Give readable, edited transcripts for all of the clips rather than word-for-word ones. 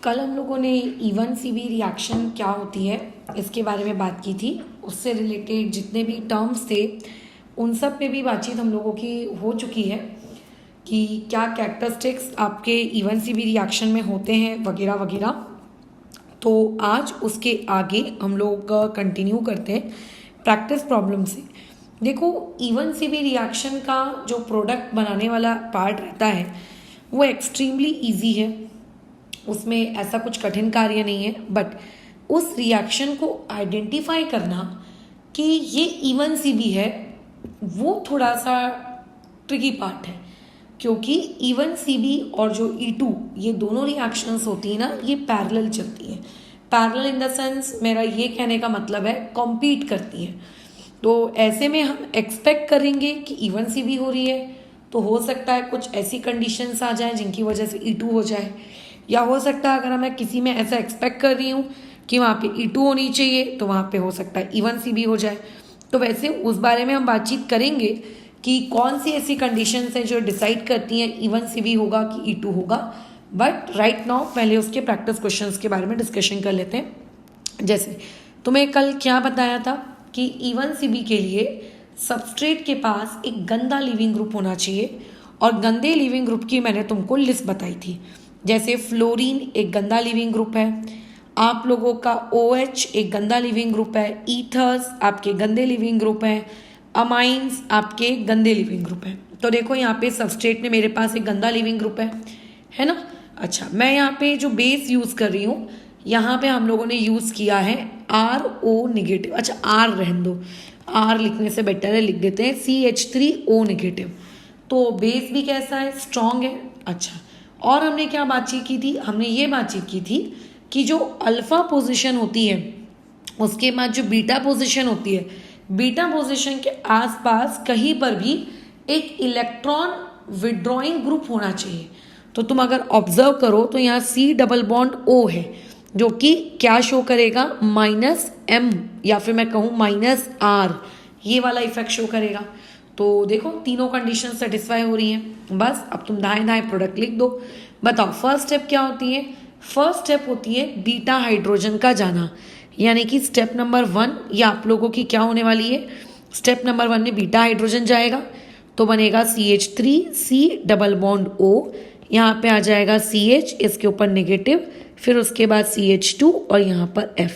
कल हम लोगों ने इवन सी बी रिएक्शन क्या होती है इसके बारे में बात की थी। उससे रिलेटेड जितने भी टर्म्स थे उन सब पे भी बातचीत हम लोगों की हो चुकी है कि क्या कैरेक्टरिस्टिक्स आपके इवन सी बी रिएक्शन में होते हैं वगैरह वगैरह। तो आज उसके आगे हम लोग कंटिन्यू करते हैं प्रैक्टिस प्रॉब्लम से। देखो, इवन सी बी रिएक्शन का जो प्रोडक्ट बनाने वाला पार्ट रहता है वो एक्सट्रीमली इजी है, उसमें ऐसा कुछ कठिन कार्य नहीं है। बट उस रिएक्शन को आइडेंटिफाई करना कि ये इवन सी बी है वो थोड़ा सा ट्रिकी पार्ट है, क्योंकि इवन सी बी और जो E2 ये दोनों रिएक्शंस होती है ना, ये पैरेलल चलती है। पैरेलल इन द सेंस मेरा ये कहने का मतलब है कॉम्पीट करती है। तो ऐसे में हम एक्सपेक्ट करेंगे कि इवन सी बी हो रही है, तो हो सकता है कुछ ऐसी कंडीशंस आ जाएं जिनकी वजह से E2 हो जाए, या हो सकता है अगर मैं किसी में ऐसा एक्सपेक्ट कर रही हूँ कि वहाँ पे E2 होनी चाहिए तो वहाँ पे हो सकता है इवन सी बी हो जाए। तो वैसे उस बारे में हम बातचीत करेंगे कि कौन सी ऐसी कंडीशंस हैं जो डिसाइड करती हैं इवन सी बी होगा कि E2 होगा। बट राइट नाउ पहले उसके प्रैक्टिस क्वेश्चंस के बारे में डिस्कशन कर लेते हैं। जैसे तुम्हें कल क्या बताया था कि इवन सी बी के लिए सबस्ट्रेट के पास एक गंदा लिविंग ग्रुप होना चाहिए, और गंदे लिविंग ग्रुप की मैंने तुमको लिस्ट बताई थी। जैसे फ्लोरीन एक गंदा लिविंग ग्रुप है, आप लोगों का OH एक गंदा लिविंग ग्रुप है, ईथर्स आपके गंदे लिविंग ग्रुप हैं, अमाइंस आपके गंदे लिविंग ग्रुप हैं। तो देखो यहाँ पे सबस्ट्रेट में मेरे पास एक गंदा लिविंग ग्रुप है ना। अच्छा, मैं यहाँ पे जो बेस यूज़ कर रही हूँ, यहाँ पे हम लोगों ने यूज़ किया है RO नेगेटिव। अच्छा, R रहने दो, R लिखने से बेटर है, लिख देते हैं CH3O नेगेटिव। तो बेस भी कैसा है, स्ट्रॉन्ग है। अच्छा, और हमने क्या बातचीत की थी, हमने ये बातचीत की थी कि जो अल्फा पोजीशन होती है उसके बाद जो बीटा पोजीशन होती है, बीटा पोजीशन के आसपास कहीं पर भी एक इलेक्ट्रॉन विड्रॉइंग ग्रुप होना चाहिए। तो तुम अगर ऑब्जर्व करो तो यहाँ C डबल बॉन्ड O है, जो कि क्या शो करेगा, -M या फिर मैं कहूँ -R, ये वाला इफेक्ट शो करेगा। तो देखो तीनों कंडीशन सेटिस्फाई हो रही हैं। बस अब तुम दाएं दाएं प्रोडक्ट लिख दो। बताओ फर्स्ट स्टेप क्या होती है। फर्स्ट स्टेप होती है बीटा हाइड्रोजन का जाना, यानी कि स्टेप नंबर 1 ये आप लोगों की क्या होने वाली है। स्टेप नंबर 1 में बीटा हाइड्रोजन जाएगा तो बनेगा CH3 C double bond O, यहाँ पे आ जाएगा CH, इसके ऊपर नेगेटिव, फिर उसके बाद CH2 और यहाँ पर F।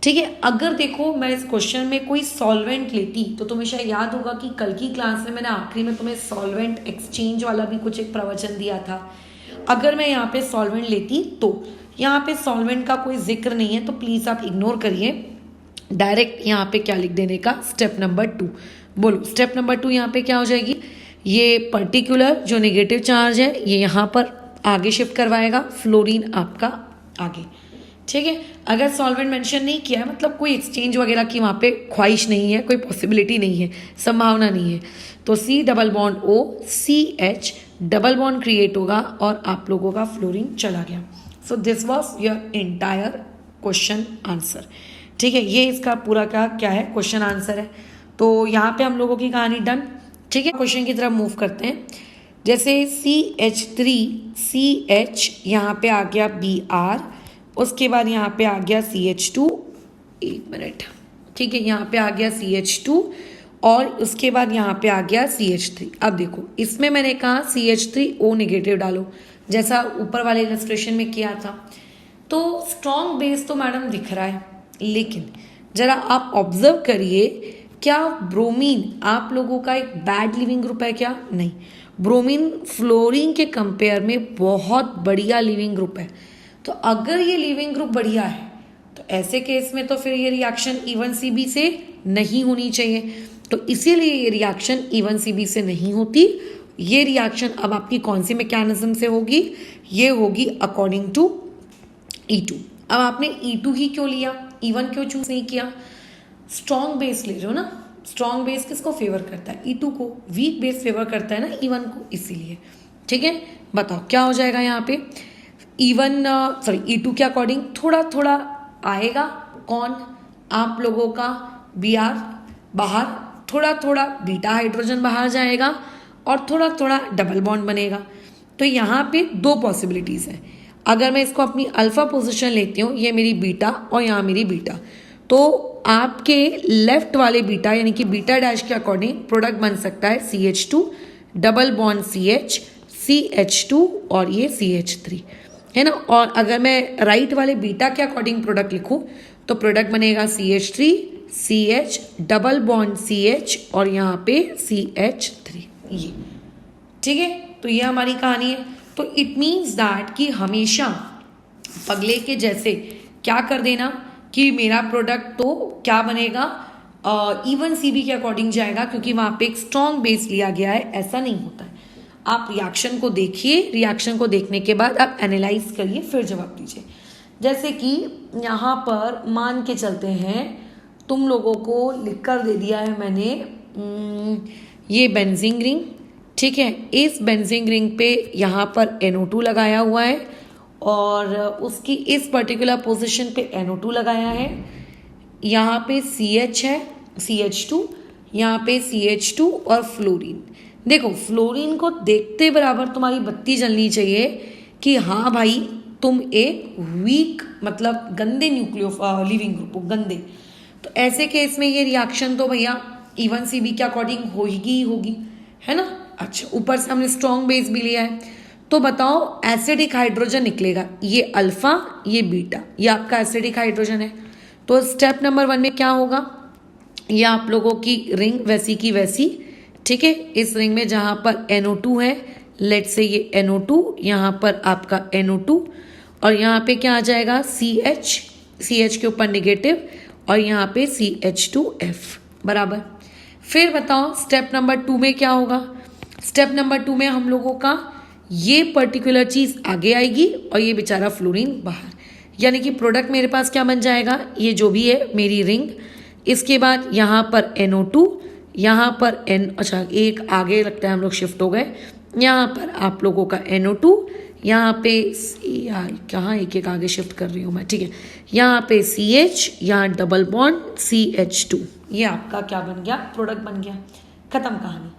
ठीक है, अगर देखो मैं इस क्वेश्चन में कोई सॉल्वेंट लेती तो तुम्हें शायद याद होगा कि कल की क्लास में मैंने आखिरी में तुम्हें सॉल्वेंट एक्सचेंज वाला भी कुछ एक प्रवचन दिया था। अगर मैं यहाँ पे सॉल्वेंट लेती तो यहाँ पे सॉल्वेंट का कोई जिक्र नहीं है, तो प्लीज़ आप इग्नोर करिए। डायरेक्ट यहाँ पे क्या लिख देने का, स्टेप नंबर 2। बोलो स्टेप नंबर 2 यहाँ पे क्या हो जाएगी, ये पर्टिकुलर जो नेगेटिव चार्ज है ये यहाँ पर आगे शिफ्ट करवाएगा, फ्लोरीन आपका आगे। ठीक है, अगर सॉल्वेंट मेंशन नहीं किया है मतलब कोई एक्सचेंज वगैरह की वहाँ पे ख्वाहिश नहीं है, कोई पॉसिबिलिटी नहीं है, संभावना नहीं है, तो C double bond O CH double bond create होगा और आप लोगों का फ्लोरीन चला गया। So this was your entire question answer. ठीक है, ये इसका पूरा का क्या है, क्वेश्चन आंसर है। तो यहाँ पे हम लोगों की कहानी डन। ठीक है, क्वेश्चन की तरफ मूव करते हैं। जैसे CH3CH यहाँ पे आ गया Br, उसके बाद यहाँ पे आ गया CH2, एक मिनट, ठीक है, यहाँ पे आ गया CH2 और उसके बाद यहाँ पे आ गया CH3। अब देखो इसमें मैंने कहा CH3O नेगेटिव डालो, जैसा ऊपर वाले इलस्ट्रेशन में किया था। तो स्ट्रॉन्ग बेस तो मैडम दिख रहा है, लेकिन जरा आप ऑब्जर्व करिए, क्या ब्रोमीन आप लोगों का एक बैड लिविंग ग्रुप है क्या? नहीं, ब्रोमीन फ्लोरीन के कंपेयर में बहुत बढ़िया लिविंग ग्रुप है। तो अगर ये लिविंग ग्रुप बढ़िया है तो ऐसे केस में तो फिर ये रिएक्शन इवन सी बी से नहीं होनी चाहिए। तो इसीलिए ये रिएक्शन इवन सी बी से नहीं होती। ये रिएक्शन अब आपकी कौन सी मैकेनिज्म से होगी, ये होगी अकॉर्डिंग टू E2। अब आपने E2 ही क्यों लिया, E1 क्यों चूज नहीं किया? स्ट्रॉन्ग बेस ले रहे हो ना, स्ट्रॉन्ग बेस किसको फेवर करता है, E2 को। वीक बेस फेवर करता है ना E1 को, इसीलिए। ठीक है, बताओ क्या हो जाएगा यहाँ पे। E2 के अकॉर्डिंग थोड़ा थोड़ा आएगा कौन, आप लोगों का Br बाहर, थोड़ा थोड़ा बीटा हाइड्रोजन बाहर जाएगा और थोड़ा थोड़ा डबल बॉन्ड बनेगा। तो यहाँ पे दो पॉसिबिलिटीज़ हैं। अगर मैं इसको अपनी अल्फा पोजीशन लेती हूँ, ये मेरी बीटा और यहाँ मेरी बीटा, तो आपके लेफ्ट वाले बीटा यानी कि बीटा डैश के अकॉर्डिंग प्रोडक्ट बन सकता है CH2 double bond CH, CH2 और ये CH3, है ना। और अगर मैं राइट वाले बीटा के अकॉर्डिंग प्रोडक्ट लिखूं तो प्रोडक्ट बनेगा CH3 CH double bond CH और यहाँ पे CH3, ये ठीक है। तो ये हमारी कहानी है। तो इट मीन्स दैट कि हमेशा पगले के जैसे क्या कर देना कि मेरा प्रोडक्ट तो क्या बनेगा, इवन CB के अकॉर्डिंग जाएगा, क्योंकि वहाँ पे एक स्ट्रॉन्ग बेस लिया गया है। ऐसा नहीं होता है। आप रिएक्शन को देखिए, रिएक्शन को देखने के बाद आप एनालाइज करिए, फिर जवाब दीजिए। जैसे कि यहाँ पर मान के चलते हैं, तुम लोगों को लिख कर दे दिया है मैंने ये बेंजीन रिंग, ठीक है। इस बेंजीन रिंग पे यहाँ पर NO2 लगाया हुआ है और उसकी इस पर्टिकुलर पोजीशन पे NO2 लगाया है। यहाँ पे CH है, CH2, यहाँ पे CH2 और फ्लोरीन। देखो फ्लोरीन को देखते बराबर तुम्हारी बत्ती जलनी चाहिए कि हाँ भाई तुम एक वीक मतलब गंदे न्यूक्लियो लिविंग ग्रुप हो, गंदे। तो ऐसे केस में ये रिएक्शन तो भैया इवन CB के अकॉर्डिंग होगी ही होगी, है ना। अच्छा, ऊपर से हमने स्ट्रॉन्ग बेस भी लिया है, तो बताओ एसिडिक हाइड्रोजन निकलेगा। ये अल्फा, ये बीटा, ये आपका एसिडिक हाइड्रोजन है। तो स्टेप नंबर 1 में क्या होगा, ये आप लोगों की रिंग वैसी की वैसी, ठीक है। इस रिंग में जहां पर NO2 है, लेट से ये NO2, यहाँ पर आपका NO2 और यहाँ पे क्या आ जाएगा CH के ऊपर निगेटिव और यहाँ पे CH2F बराबर। फिर बताओ स्टेप नंबर 2 में क्या होगा। स्टेप नंबर 2 में हम लोगों का ये पर्टिकुलर चीज आगे आएगी और ये बेचारा फ्लोरीन बाहर, यानी कि प्रोडक्ट मेरे पास क्या बन जाएगा, ये जो भी है मेरी रिंग। इसके बाद यहाँ पर NO2, यहाँ पर अच्छा एक आगे लगता है हम लोग शिफ्ट हो गए, यहाँ पर आप लोगों का NO2, यहाँ पे यार कहाँ एक एक आगे शिफ्ट कर रही हूँ मैं, ठीक है। यहाँ पे CH, यहाँ डबल बॉन्ड CH2, ये आपका क्या बन गया, प्रोडक्ट बन गया, खत्म कहानी।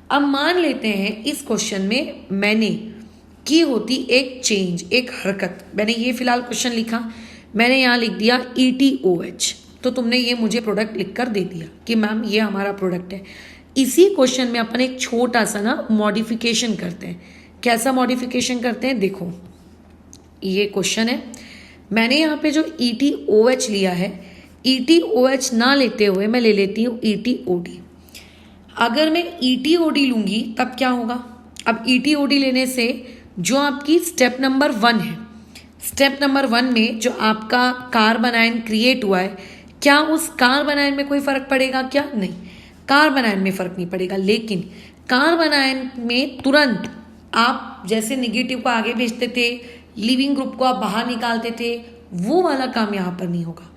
अब मान लेते हैं इस क्वेश्चन में मैंने की होती एक चेंज, एक हरकत। मैंने ये फिलहाल क्वेश्चन लिखा, मैंने यहाँ लिख दिया ETOH, तो तुमने ये मुझे प्रोडक्ट लिखकर दे दिया कि मैम ये हमारा प्रोडक्ट है। इसी क्वेश्चन में अपन एक छोटा सा ना मॉडिफिकेशन करते हैं। कैसा मॉडिफिकेशन करते हैं, देखो ये क्वेश्चन है, मैंने यहाँ पे जो ETOH लिया है, ETOH ना लेते हुए मैं ले लेती हूँ ETOD। अगर मैं ETOD लूंगी तब क्या होगा, अब ETOD लेने से जो आपकी स्टेप नंबर 1 है, स्टेप नंबर 1 में जो आपका कार्बन आयन क्रिएट हुआ है, क्या उस कार्बन आयन में कोई फर्क पड़ेगा क्या, नहीं, कार्बन आयन में फर्क नहीं पड़ेगा। लेकिन कार्बन आयन में तुरंत आप जैसे निगेटिव को आगे भेजते थे, लिविंग ग्रुप को आप बाहर निकालते थे, वो वाला काम यहाँ पर नहीं होगा।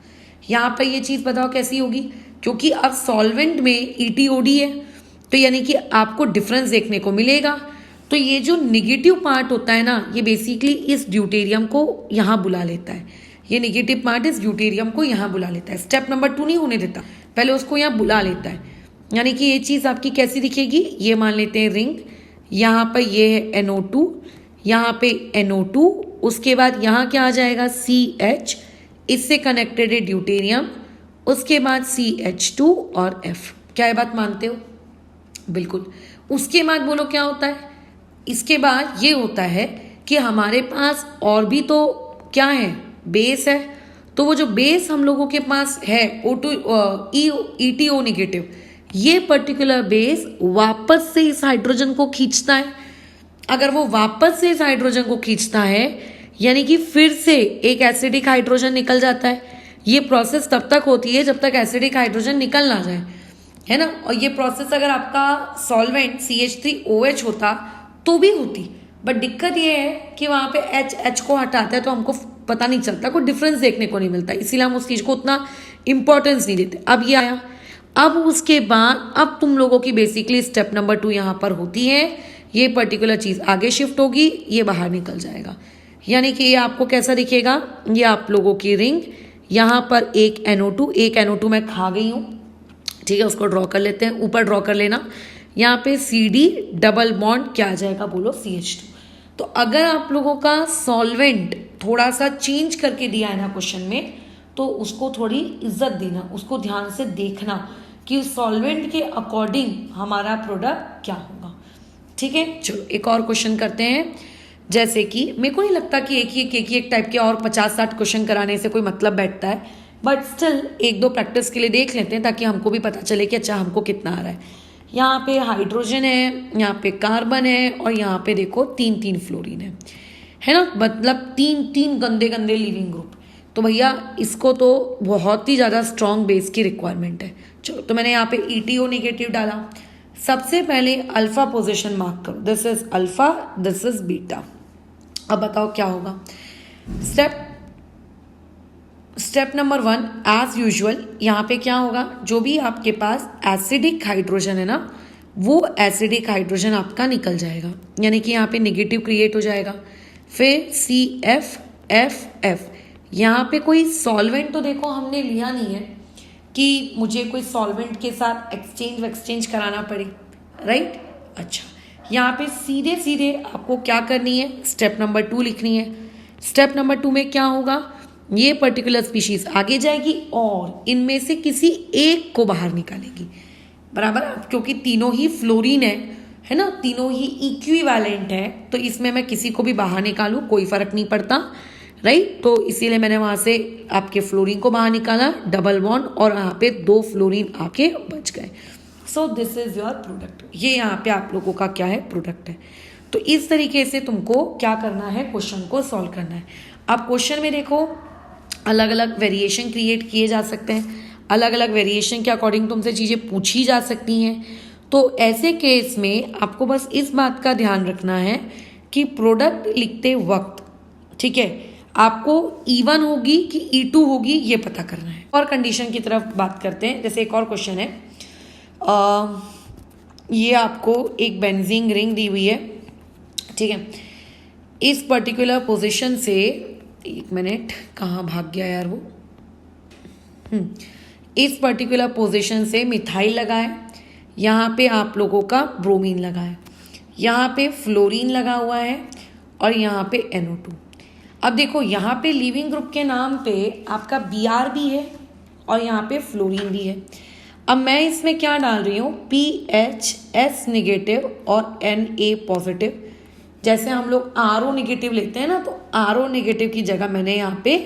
यहाँ पर ये चीज़ बताओ कैसी होगी, क्योंकि अब सॉल्वेंट में ETOD है, तो यानी कि आपको डिफरेंस देखने को मिलेगा। तो ये जो निगेटिव पार्ट होता है ना, ये बेसिकली इस ड्यूटेरियम को यहाँ बुला लेता है, ये निगेटिव पार्ट इस ड्यूटेरियम को यहाँ बुला लेता है। स्टेप नंबर 2 नहीं होने देता, पहले उसको यहाँ बुला लेता है। यानी कि ये चीज़ आपकी कैसी दिखेगी, ये मान लेते हैं रिंग, यहाँ पर ये है NO2, यहाँ पे NO2, उसके बाद यहाँ क्या आ जाएगा CH, इससे कनेक्टेड है ड्यूटेरियम, उसके बाद CH2 और F। क्या ये बात मानते हो, बिल्कुल। उसके बाद बोलो क्या होता है, इसके बाद ये होता है कि हमारे पास और भी तो क्या है, बेस है। तो वो जो बेस हम लोगों के पास है ETO निगेटिव, ये पर्टिकुलर बेस वापस से इस हाइड्रोजन को खींचता है। अगर वो वापस से इस हाइड्रोजन को खींचता है, यानी कि फिर से एक एसिडिक हाइड्रोजन निकल जाता है। ये प्रोसेस तब तक होती है जब तक एसिडिक हाइड्रोजन निकल ना जाए, है ना। और ये प्रोसेस अगर आपका सॉल्वेंट CH3OH होता तो भी होती, बट दिक्कत ये है कि वहाँ पे H को हटाता है तो हमको पता नहीं चलता, कोई डिफरेंस देखने को नहीं मिलता, इसीलिए हम उस चीज़ को उतना इंपॉर्टेंस नहीं देते। अब ये आया, अब उसके बाद अब तुम लोगों की बेसिकली स्टेप नंबर 2 यहाँ पर होती है, ये पर्टिकुलर चीज़ आगे शिफ्ट होगी, ये बाहर निकल जाएगा। यानी कि ये आपको कैसा दिखेगा, ये आप लोगों की रिंग, यहाँ पर एक NO2 मैं खा गई हूँ, ठीक है, उसको ड्रॉ कर लेते हैं, ऊपर ड्रॉ कर लेना। यहाँ पे CD डबल बॉन्ड क्या आ जाएगा बोलो, CH2। तो अगर आप लोगों का सॉल्वेंट थोड़ा सा चेंज करके दिया है ना क्वेश्चन में, तो उसको थोड़ी इज्जत देना, उसको ध्यान से देखना कि उस सॉल्वेंट के अकॉर्डिंग हमारा प्रोडक्ट क्या होगा। ठीक है, चलो एक और क्वेश्चन करते हैं। जैसे कि मेरे को नहीं लगता कि एक टाइप के और 50-60 क्वेश्चन कराने से कोई मतलब बैठता है, बट स्टिल एक दो प्रैक्टिस के लिए देख लेते हैं ताकि हमको भी पता चले कि अच्छा हमको कितना आ रहा है। यहाँ पे हाइड्रोजन है, यहाँ पे कार्बन है, और यहाँ पे देखो 3-3 फ्लोरीन है ना, मतलब 3-3 गंदे गंदे लिविंग ग्रुप। तो भैया इसको तो बहुत ही ज़्यादा स्ट्रॉन्ग बेस की रिक्वायरमेंट है। चलो, तो मैंने यहाँ पे ETO नेगेटिव डाला। सबसे पहले अल्फा पोजीशन मार्क करो, this is alpha, this is beta. अब बताओ क्या होगा। स्टेप नंबर 1, एज यूजुअल यहाँ पे क्या होगा, जो भी आपके पास एसिडिक हाइड्रोजन है ना, वो एसिडिक हाइड्रोजन आपका निकल जाएगा, यानी कि यहाँ पे नेगेटिव क्रिएट हो जाएगा। फिर CF यहाँ पे कोई सॉल्वेंट तो देखो हमने लिया नहीं है कि मुझे कोई सॉल्वेंट के साथ एक्सचेंज कराना पड़े, राइट। अच्छा, यहाँ पे सीधे सीधे आपको क्या करनी है, स्टेप नंबर 2 लिखनी है। स्टेप नंबर 2 में क्या होगा, ये पर्टिकुलर स्पीशीज आगे जाएगी और इनमें से किसी एक को बाहर निकालेगी, बराबर, क्योंकि तीनों ही फ्लोरीन है ना, तीनों ही इक्विवेलेंट है, तो इसमें मैं किसी को भी बाहर निकालूं कोई फर्क नहीं पड़ता, राइट। तो इसीलिए मैंने वहां से आपके फ्लोरीन को बाहर निकाला, डबल बॉन्ड, और यहाँ पे 2 फ्लोरीन आके बच गए। So this is your product. ये यहाँ पे आप लोगों का क्या है, प्रोडक्ट है। तो इस तरीके से तुमको क्या करना है, क्वेश्चन को सॉल्व करना है। अब क्वेश्चन में देखो अलग अलग वेरिएशन क्रिएट किए जा सकते हैं, अलग अलग वेरिएशन के अकॉर्डिंग तुमसे चीज़ें पूछी जा सकती हैं। तो ऐसे केस में आपको बस इस बात का ध्यान रखना है कि प्रोडक्ट लिखते वक्त, ठीक है, आपको E1 होगी कि E2 होगी ये पता करना है। और कंडीशन की तरफ बात करते हैं। जैसे एक और क्वेश्चन है, ये आपको एक बेंजीन रिंग दी हुई है, ठीक है। इस पर्टिकुलर पोजीशन से, एक मिनट कहाँ भाग गया यार वो, इस पर्टिकुलर पोजीशन से मिथाइल लगा है, यहाँ पे आप लोगों का ब्रोमीन लगा है, यहाँ पे फ्लोरीन लगा हुआ है, और यहाँ पे NO2। अब देखो यहाँ पे लिविंग ग्रुप के नाम पे आपका Br भी है और यहाँ पे फ्लोरीन भी है। अब मैं इसमें क्या डाल रही हूँ, PHS नेगेटिव और Na पॉजिटिव। जैसे हम लोग RO नेगेटिव लेते हैं ना, तो RO नेगेटिव की जगह मैंने यहाँ पे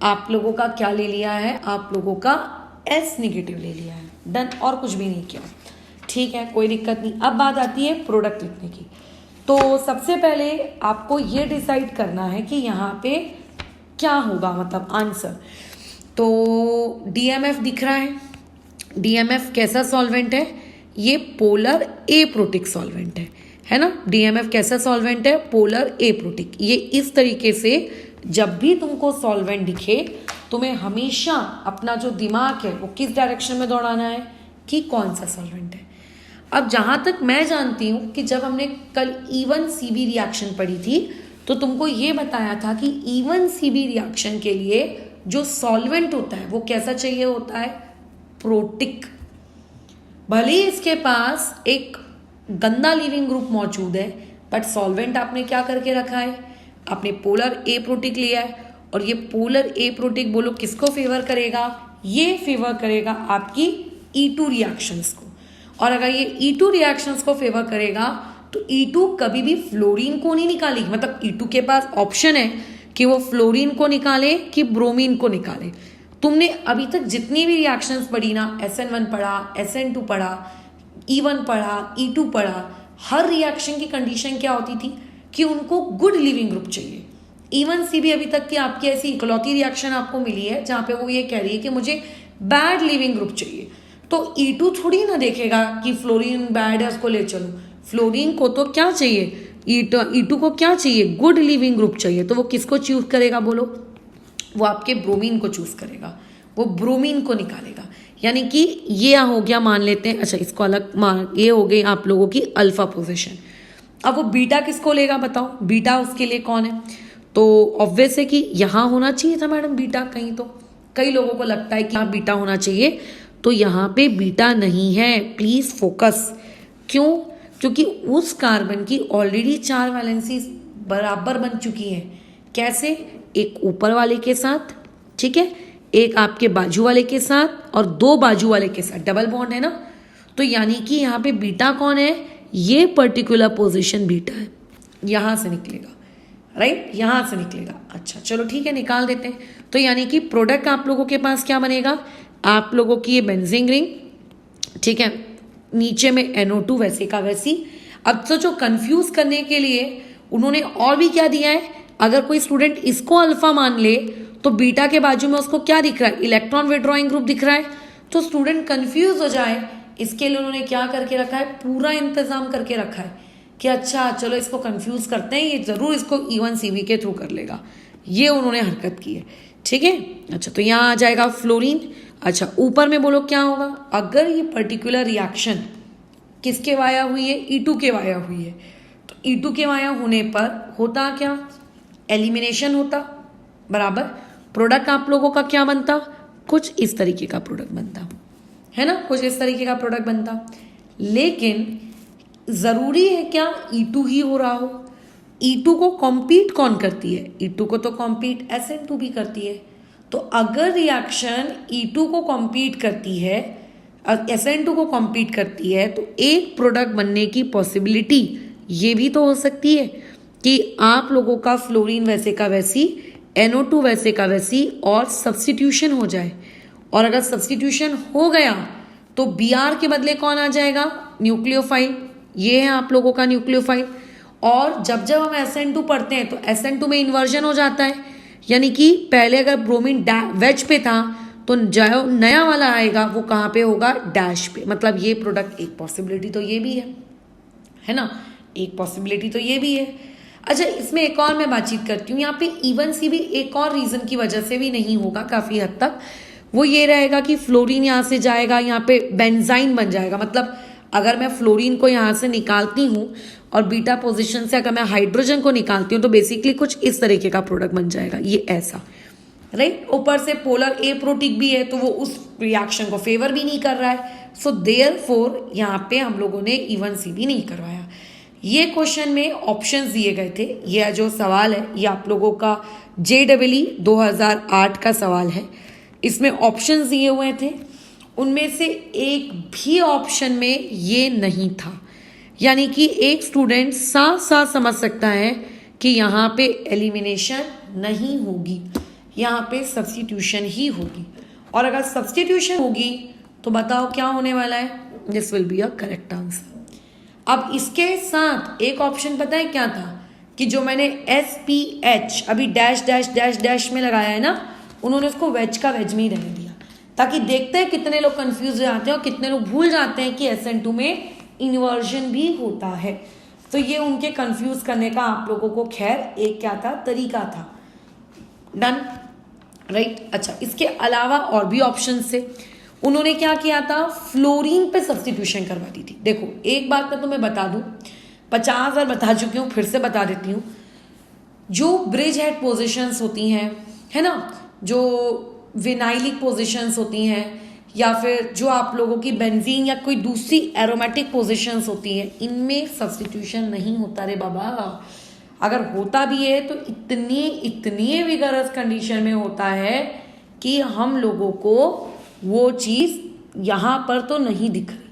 आप लोगों का क्या ले लिया है, आप लोगों का S नेगेटिव ले लिया है, डन, और कुछ भी नहीं किया, ठीक है, कोई दिक्कत नहीं। अब बात आती है प्रोडक्ट लिखने की। तो सबसे पहले आपको ये डिसाइड करना है कि यहाँ पे क्या होगा, मतलब आंसर। तो DMF दिख रहा है, DMF कैसा सॉल्वेंट है, ये पोलर एप्रोटिक सॉल्वेंट है ना। DMF कैसा सॉल्वेंट है, पोलर एप्रोटिक। ये इस तरीके से जब भी तुमको सॉल्वेंट दिखे, तुम्हें हमेशा अपना जो दिमाग है वो किस डायरेक्शन में दौड़ाना है कि कौन सा सॉल्वेंट है। अब जहाँ तक मैं जानती हूँ कि जब हमने कल E1CB रिएक्शन पढ़ी थी, तो तुमको ये बताया था कि E1CB रिएक्शन के लिए जो सॉल्वेंट होता है वो कैसा चाहिए होता है, प्रोटिक। भले ही इसके पास एक गंदा लिविंग ग्रुप मौजूद है, बट सॉल्वेंट आपने क्या करके रखा है, आपने पोलर एप्रोटिक लिया है। और ये पोलर एप्रोटिक बोलो किसको फेवर करेगा, ये फेवर करेगा आपकी E2 रिएक्शंस को। और अगर ये E2 रिएक्शंस को फेवर करेगा तो E2 कभी भी फ्लोरीन को नहीं निकालेगी, मतलब E2 के पास ऑप्शन है कि वो फ्लोरीन को निकाले कि ब्रोमीन को निकाले। तुमने अभी तक जितनी भी रिएक्शंस पढ़ी ना, SN1 पढ़ा, SN2 पढ़ा, E1 पढ़ा, E2 पढ़ा, हर रिएक्शन की कंडीशन क्या होती थी कि उनको गुड लिविंग ग्रुप चाहिए। E1CB अभी तक की आपकी ऐसी इकलौती रिएक्शन आपको मिली है जहाँ पे वो ये कह रही है कि मुझे बैड लिविंग ग्रुप चाहिए। तो E2 थोड़ी ना देखेगा कि फ्लोरीन बैड है उसको ले चलो, फ्लोरीन को तो क्या चाहिए, E2 को क्या चाहिए, गुड लिविंग ग्रुप चाहिए। तो वो किसको चूज करेगा बोलो, वो आपके ब्रोमीन को चूज करेगा, वो ब्रोमीन को निकालेगा। यानी कि ये हो गया, मान लेते हैं, अच्छा इसको अलग मान, ये हो गई आप लोगों की अल्फा पोजीशन। अब वो बीटा किसको लेगा बताओ, बीटा उसके लिए कौन है। तो ऑब्वियस है कि यहाँ होना चाहिए था मैडम बीटा, कहीं तो कई लोगों को लगता है कि यहाँ बीटा होना चाहिए, तो यहाँ पे बीटा नहीं है, प्लीज फोकस। क्यों, क्योंकि उस कार्बन की ऑलरेडी 4 वैलेंसी बराबर बन चुकी है। कैसे? एक ऊपर वाले के साथ, ठीक है, एक आपके बाजू वाले के साथ और दो बाजू वाले के साथ, डबल बॉन्ड है ना। तो यानी कि यहाँ पे बीटा कौन है? ये पर्टिकुलर पोजीशन बीटा है, यहां से निकलेगा, राइट, यहां से निकलेगा। अच्छा चलो ठीक है, निकाल देते हैं। तो यानी कि प्रोडक्ट आप लोगों के पास क्या बनेगा? आप लोगों की ये बेंजीन रिंग, ठीक है, नीचे में NO2 वैसे का वैसी। अब सोचो, कंफ्यूज करने के लिए उन्होंने और भी क्या दिया है। अगर कोई स्टूडेंट इसको अल्फा मान ले तो बीटा के बाजू में उसको क्या दिख रहा है? इलेक्ट्रॉन विड्रॉइंग ग्रुप दिख रहा है। तो स्टूडेंट कंफ्यूज हो जाए, इसके लिए उन्होंने क्या करके रखा है? पूरा इंतजाम करके रखा है कि अच्छा चलो इसको कंफ्यूज करते हैं, ये जरूर इसको E1 CV के थ्रू कर लेगा। ये उन्होंने हरकत की है, ठीक है। अच्छा तो यहाँ आ जाएगा फ्लोरीन। अच्छा ऊपर में बोलो क्या होगा? अगर ये पर्टिकुलर रिएक्शन किसके वाया हुई है? E2 के वाया हुई है। तो E2 के वाया होने पर होता क्या? एलिमिनेशन होता, बराबर। प्रोडक्ट आप लोगों का क्या बनता? कुछ इस तरीके का प्रोडक्ट बनता है ना, कुछ इस तरीके का प्रोडक्ट बनता। लेकिन जरूरी है क्या E2 ही हो रहा हो? E2 को कॉम्पीट कौन करती है? E2 को तो कॉम्पीट SN2 भी करती है। तो अगर रिएक्शन E2 को कॉम्पीट करती है और SN2 को कॉम्पीट करती है तो एक प्रोडक्ट बनने की पॉसिबिलिटी ये भी तो हो सकती है कि आप लोगों का फ्लोरीन वैसे का वैसी, NO2 वैसे का वैसी और सब्स्टिट्यूशन हो जाए। और अगर सब्स्टिट्यूशन हो गया तो Br के बदले कौन आ जाएगा? न्यूक्लियोफाइल। ये है आप लोगों का न्यूक्लियोफाइल। और जब जब हम SN2 पढ़ते हैं तो SN2 में इन्वर्जन हो जाता है, यानी कि पहले अगर ब्रोमीन वेज पे था तो जो नया वाला आएगा वो कहाँ पे होगा? डैश पे। मतलब ये प्रोडक्ट, एक पॉसिबिलिटी तो ये भी है ना, एक पॉसिबिलिटी तो ये भी है। अच्छा इसमें एक और मैं बातचीत करती हूँ। यहाँ पे E1 CV एक और रीजन की वजह से भी नहीं होगा काफी हद तक। वो ये रहेगा कि फ्लोरीन यहाँ से जाएगा, यहाँ पे बेंजाइन बन जाएगा। मतलब अगर मैं फ्लोरीन को यहाँ से निकालती हूँ और बीटा पोजीशन से अगर मैं हाइड्रोजन को निकालती हूँ तो बेसिकली कुछ इस तरीके का प्रोडक्ट बन जाएगा, ये ऐसा, राइट। ऊपर से पोलर ए प्रोटिक भी है तो वो उस रिएक्शन को फेवर भी नहीं कर रहा है। सो देयरफॉर यहाँ पे हम लोगों ने E1 CV नहीं करवाया। ये क्वेश्चन में ऑप्शंस दिए गए थे। ये जो सवाल है ये आप लोगों का JEE 2008 का सवाल है। इसमें ऑप्शंस दिए हुए थे, उनमें से एक भी ऑप्शन में ये नहीं था। यानी कि एक स्टूडेंट साफ साफ समझ सकता है कि यहाँ पे एलिमिनेशन नहीं होगी, यहाँ पे सब्स्टिट्यूशन ही होगी। और अगर सब्स्टिट्यूशन होगी तो बताओ क्या होने वाला है? This will be a correct answer. अब इसके साथ एक ऑप्शन पता है क्या था? कि जो मैंने SPH अभी डैश डैश डैश डैश में लगाया है ना, उन्होंने उसको वेज का वेज में ही रहने दिया, ताकि देखते हैं कितने लोग कंफ्यूज हो जाते हैं और कितने लोग भूल जाते हैं कि SN2 में इन्वर्जन भी होता है। तो ये उनके कंफ्यूज करने का आप लोगों को खैर एक क्या था? तरीका था। Done, right. अच्छा इसके अलावा और भी ऑप्शन थे। उन्होंने क्या किया था? फ्लोरीन पे सब्स्टिट्यूशन करवा दी थी। देखो एक बात मैं तुम्हें बता दूं, 50 बार बता चुकी हूँ, फिर से बता देती हूँ। जो ब्रिज हेड पोजिशंस होती हैं, है ना, जो विनाइलिक पोजिशंस होती हैं, या फिर जो आप लोगों की बेंजीन या कोई दूसरी एरोमेटिक पोजिशंस होती हैं, इनमें सब्स्टिट्यूशन नहीं होता रे बाबा। अगर होता भी है तो इतनी विगरस कंडीशन में होता है कि हम लोगों को वो चीज़ यहाँ पर तो नहीं दिख रही।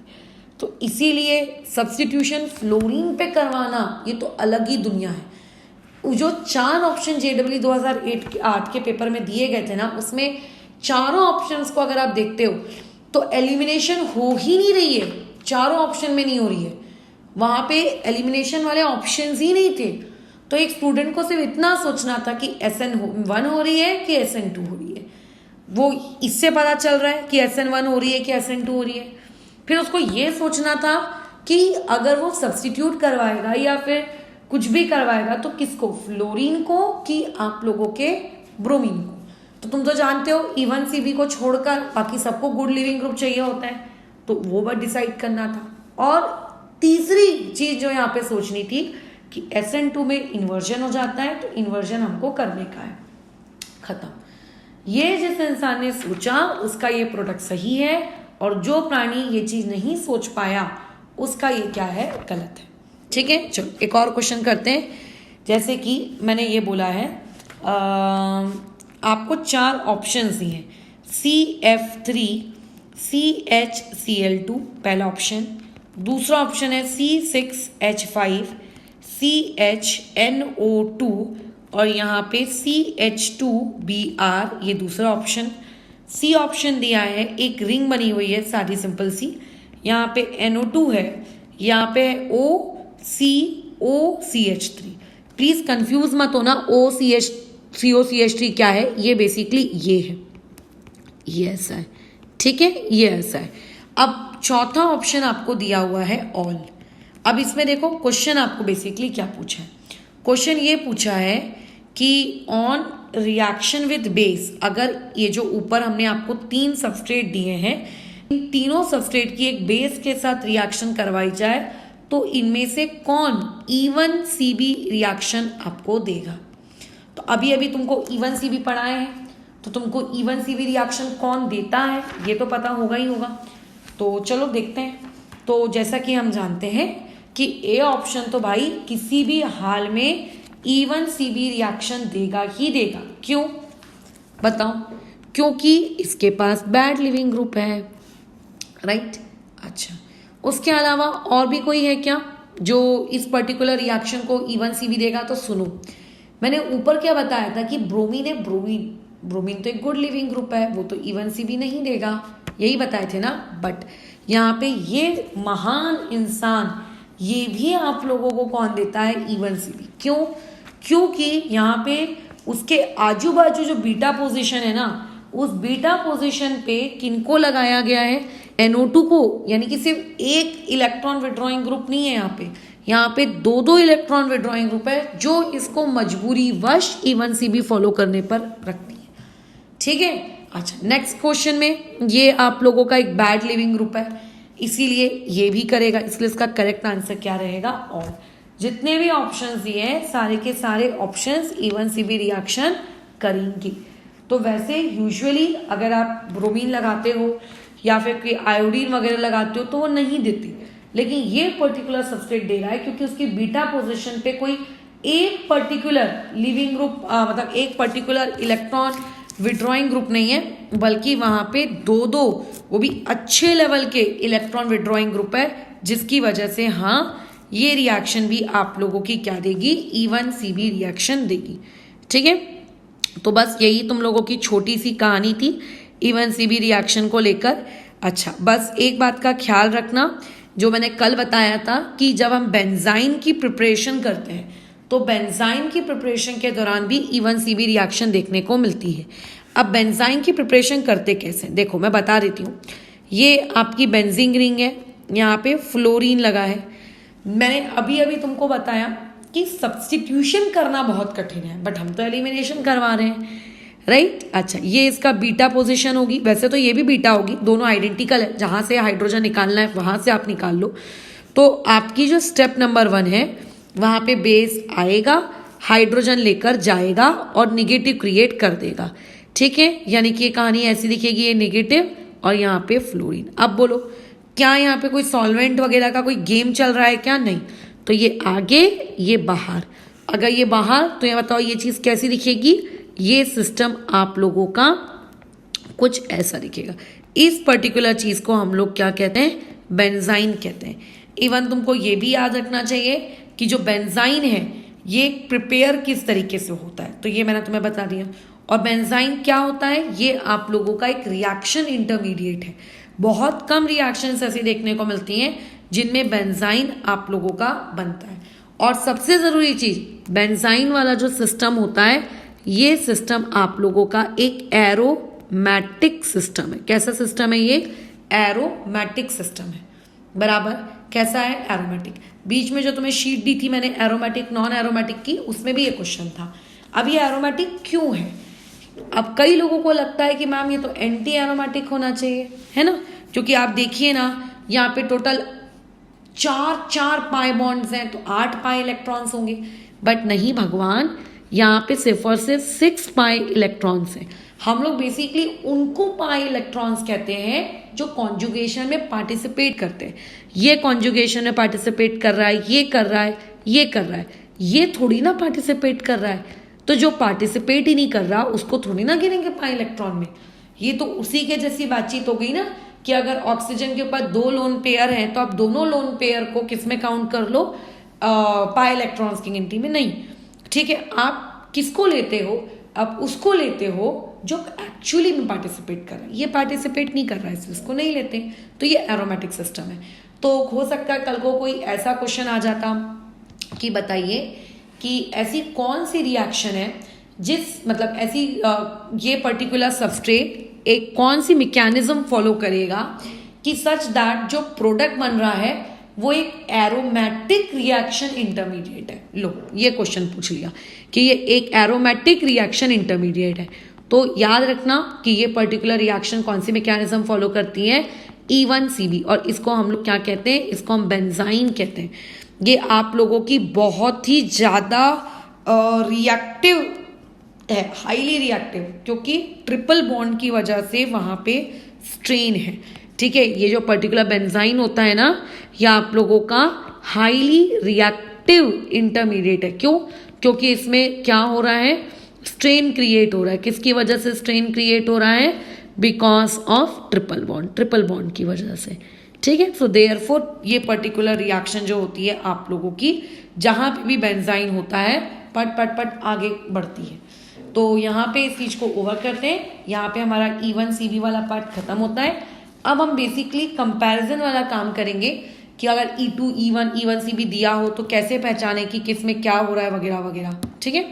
तो इसीलिए सब्स्टिट्यूशन फ्लोरीन पे करवाना ये तो अलग ही दुनिया है। जो 4 ऑप्शन JEE 2008 के पेपर में दिए गए थे ना, उसमें चारों ऑप्शंस को अगर आप देखते हो तो एलिमिनेशन हो ही नहीं रही है, चारों ऑप्शन में नहीं हो रही है। वहां पे एलिमिनेशन वाले ऑप्शंस ही नहीं थे। तो एक स्टूडेंट को सिर्फ इतना सोचना था कि SN1 हो रही है कि SN2 हो रही है। वो इससे पता चल रहा है कि SN1 हो रही है कि SN2 हो रही है। फिर उसको ये सोचना था कि अगर वो सब्स्टिट्यूट करवाएगा या फिर कुछ भी करवाएगा तो किसको? फ्लोरीन को कि आप लोगों के ब्रोमीन को। तो तुम तो जानते हो E1 CV को छोड़कर बाकी सबको गुड लिविंग ग्रुप चाहिए होता है, तो वो बात डिसाइड करना था। और तीसरी चीज जो यहाँ पे सोचनी थी कि SN2 में इन्वर्जन हो जाता है, तो इन्वर्जन हमको करने का है, खत्म। ये जिस इंसान ने सोचा उसका ये प्रोडक्ट सही है, और जो प्राणी ये चीज नहीं सोच पाया उसका ये क्या है? गलत है। ठीक है, चलो एक और क्वेश्चन करते हैं जैसे कि मैंने ये बोला है आपको 4 ऑप्शंस दिए हैं, CF3 CHCl2 पहला ऑप्शन, दूसरा ऑप्शन है C6H5 CHNO2 और यहाँ पे CH2Br ये दूसरा ऑप्शन। सी ऑप्शन दिया है, एक रिंग बनी हुई है सारी सिंपल सी, यहाँ पे NO2 है, यहाँ पे OCOCH3। प्लीज कंफ्यूज मत होना, COCH3 क्या है, ये बेसिकली ये है, ये ऐसा है, ठीक है, ये ऐसा है। अब चौथा ऑप्शन आपको दिया हुआ है ऑल। अब इसमें देखो क्वेश्चन आपको बेसिकली क्या पूछा है, क्वेश्चन ये पूछा है कि ऑन रिएक्शन विद बेस, अगर ये जो ऊपर हमने आपको 3 सबस्ट्रेट दिए हैं, इन तीनों सबस्ट्रेट की एक बेस के साथ रिएक्शन करवाई जाए तो इनमें से कौन इवन CB रिएक्शन आपको देगा। तो अभी अभी तुमको इवन CB पढ़ाए हैं, तो तुमको इवन CB रिएक्शन कौन देता है ये तो पता होगा ही होगा। तो चलो देखते हैं। तो जैसा कि हम जानते हैं कि ए ऑप्शन तो भाई किसी भी हाल में इवन CB रिएक्शन देगा ही देगा। क्यों बताओ? क्योंकि इसके पास बैड लिविंग ग्रुप है, राइट। अच्छा, उसके अलावा और भी कोई है क्या जो इस पर्टिकुलर रिएक्शन को इवन CB देगा? तो सुनो, मैंने ऊपर क्या बताया था कि ब्रोमीन है, ब्रोमीन तो एक गुड लिविंग ग्रुप है, वो तो इवन CB नहीं देगा, यही बताए थे ना। बट यहाँ पे ये महान इंसान, ये भी आप लोगों को कौन देता है? Even CB। क्यों? क्योंकि यहाँ पे उसके आजू बाजू जो बीटा पोजीशन है ना, उस बीटा पोजीशन पे किनको लगाया गया है? NO2 को, यानी कि सिर्फ एक इलेक्ट्रॉन विड्रॉइंग ग्रुप नहीं है यहाँ पे 2 इलेक्ट्रॉन विड्रॉइंग ग्रुप है जो इसको मजबूरी वश इवन CB फॉलो करने पर रखती है, ठीक है। अच्छा, नेक्स्ट क्वेश्चन में ये आप लोगों का एक बैड लिविंग ग्रुप है, इसीलिए ये भी करेगा, इसलिए इसका करेक्ट आंसर क्या रहेगा? और जितने भी ऑप्शंस दिए हैं सारे के सारे ऑप्शंस इवन CB रिएक्शन करेंगे। तो वैसे यूजुअली अगर आप ब्रोमीन लगाते हो या फिर कोई आयोडीन वगैरह लगाते हो तो वो नहीं देती, लेकिन ये पर्टिकुलर सबस्ट्रेट दे रहा है क्योंकि उसकी बीटा पोजीशन पे कोई एक पर्टिकुलर लिविंग ग्रुप मतलब एक पर्टिकुलर इलेक्ट्रॉन विड्रॉइंग ग्रुप नहीं है, बल्कि वहां पे 2 वो भी अच्छे लेवल के इलेक्ट्रॉन विड्रॉइंग ग्रुप है, जिसकी वजह से हाँ ये रिएक्शन भी आप लोगों की क्या देगी? इवन CB रिएक्शन देगी, ठीक है। तो बस यही तुम लोगों की छोटी सी कहानी थी इवन CB रिएक्शन को लेकर। अच्छा, बस एक बात का ख्याल रखना, जो मैंने कल बताया था कि जब हम बेंजाइन की प्रिपरेशन करते हैं तो बेंजाइन की प्रिपरेशन के दौरान भी इवन CB रिएक्शन देखने को मिलती है। अब बेंजाइन की प्रिपरेशन करते कैसे, देखो मैं बता देती हूँ। ये आपकी बेंजीन रिंग है, यहाँ पे फ्लोरीन लगा है। मैंने अभी अभी तुमको बताया कि सब्स्टिट्यूशन करना बहुत कठिन है, बट हम तो एलिमिनेशन करवा रहे हैं, राइट। अच्छा, ये इसका बीटा पोजीशन होगी, वैसे तो ये भी बीटा होगी, दोनों आइडेंटिकल है, जहां से हाइड्रोजन निकालना है वहां से आप निकाल लो। तो आपकी जो स्टेप नंबर 1 है वहां पे बेस आएगा, हाइड्रोजन लेकर जाएगा और निगेटिव क्रिएट कर देगा, ठीक है। यानी कि ये कहानी ऐसी दिखेगी, ये निगेटिव और यहाँ पे फ्लोरीन। अब बोलो, क्या यहाँ पे कोई सॉल्वेंट वगैरह का कोई गेम चल रहा है क्या? नहीं। तो ये आगे, ये बाहर। अगर ये बाहर तो ये बताओ ये चीज कैसी दिखेगी? ये सिस्टम आप लोगों का कुछ ऐसा दिखेगा। इस पर्टिकुलर चीज को हम लोग क्या कहते हैं? बेंजाइन कहते हैं। इवन तुमको ये भी याद रखना चाहिए कि जो बेंजाइन है ये प्रिपेयर किस तरीके से होता है, तो ये मैंने तुम्हें बता दिया। और बेंजाइन क्या होता है? ये आप लोगों का एक रिएक्शन इंटरमीडिएट है। बहुत कम रिएक्शंस ऐसी देखने को मिलती हैं जिनमें बेंजाइन आप लोगों का बनता है। और सबसे जरूरी चीज, बेंजाइन वाला जो सिस्टम होता है, ये सिस्टम आप लोगों का एक एरोमेटिक सिस्टम है। कैसा सिस्टम है ये? एरोमेटिक सिस्टम है। बराबर, कैसा है? एरोमेटिक। बीच में जो तुम्हें शीट दी थी मैंने एरोमेटिक नॉन एरोमेटिक की, उसमें भी ये क्वेश्चन था। अब ये एरोमेटिक क्यों है? अब कई लोगों को लगता है कि मैम ये तो एंटी एरोमेटिक होना चाहिए, है ना, क्योंकि आप देखिए ना यहाँ पे टोटल 4 पाई बॉन्ड्स हैं तो 8 पाई इलेक्ट्रॉन्स होंगे। बट नहीं भगवान, यहाँ पे सिर्फ और सिर्फ 6 पाई इलेक्ट्रॉन्स हैं। हम लोग बेसिकली उनको पाई इलेक्ट्रॉन्स कहते हैं जो कॉन्जुगेशन में पार्टिसिपेट करते हैं। ये कॉन्जुगेशन में पार्टिसिपेट कर रहा है, ये कर रहा है, ये कर रहा है, ये थोड़ी ना पार्टिसिपेट कर रहा है, तो जो पार्टिसिपेट ही नहीं कर रहा उसको थोड़ी ना गिनेंगे पाई इलेक्ट्रॉन में। ये तो उसी के जैसी बातचीत हो गई ना कि अगर ऑक्सीजन के ऊपर 2 लोन पेयर हैं तो आप दोनों लोन पेयर को किस में काउंट कर लो, पाई इलेक्ट्रॉन्स की गिनती में नहीं। ठीक है, आप किसको लेते हो, आप उसको लेते हो जो एक्चुअली में पार्टिसिपेट कर रहा है। ये पार्टिसिपेट नहीं कर रहा है इसलिए इसको नहीं लेते। तो ये एरोमेटिक सिस्टम है। तो हो सकता है कल को कोई ऐसा क्वेश्चन आ जाता कि बताइए कि ऐसी कौन सी रिएक्शन है जिस मतलब ऐसी ये पर्टिकुलर सबस्ट्रेट एक कौन सी मैकेनिज्म फॉलो करेगा कि सच दैट जो प्रोडक्ट बन रहा है वो एक एरोमेटिक रिएक्शन इंटरमीडिएट है। लो, ये क्वेश्चन पूछ लिया कि ये एक एरोमेटिक रिएक्शन इंटरमीडिएट है, तो याद रखना कि ये पर्टिकुलर रिएक्शन कौन सी मैकेनिज्म फॉलो करती है, E1CB। और इसको हम लोग क्या कहते हैं, इसको हम बेंजाइन कहते हैं। ये आप लोगों की बहुत ही ज़्यादा रिएक्टिव है, हाईली रिएक्टिव, क्योंकि ट्रिपल बॉन्ड की वजह से वहाँ पे स्ट्रेन है। ठीक है, ये जो पर्टिकुलर बेंजाइन होता है ना, ये आप लोगों का हाईली रिएक्टिव इंटरमीडिएट है। क्यों? क्योंकि इसमें क्या हो रहा है, स्ट्रेन क्रिएट हो रहा है। किसकी वजह से स्ट्रेन क्रिएट हो रहा है? बिकॉज ऑफ ट्रिपल बॉन्ड की वजह से। ठीक है, सो देयरफॉर ये पर्टिकुलर रिएक्शन जो होती है आप लोगों की, जहां पे भी बेंजाइन होता है, पट पट पट आगे बढ़ती है। तो यहाँ पे इस चीज को ओवर करते हैं। यहाँ पे हमारा E1CB वाला पार्ट खत्म होता है। अब हम बेसिकली कंपैरिजन वाला काम करेंगे कि अगर E2 E1 E1CB दिया हो तो कैसे पहचाने कि किस में क्या हो रहा है वगैरह वगैरह। ठीक है।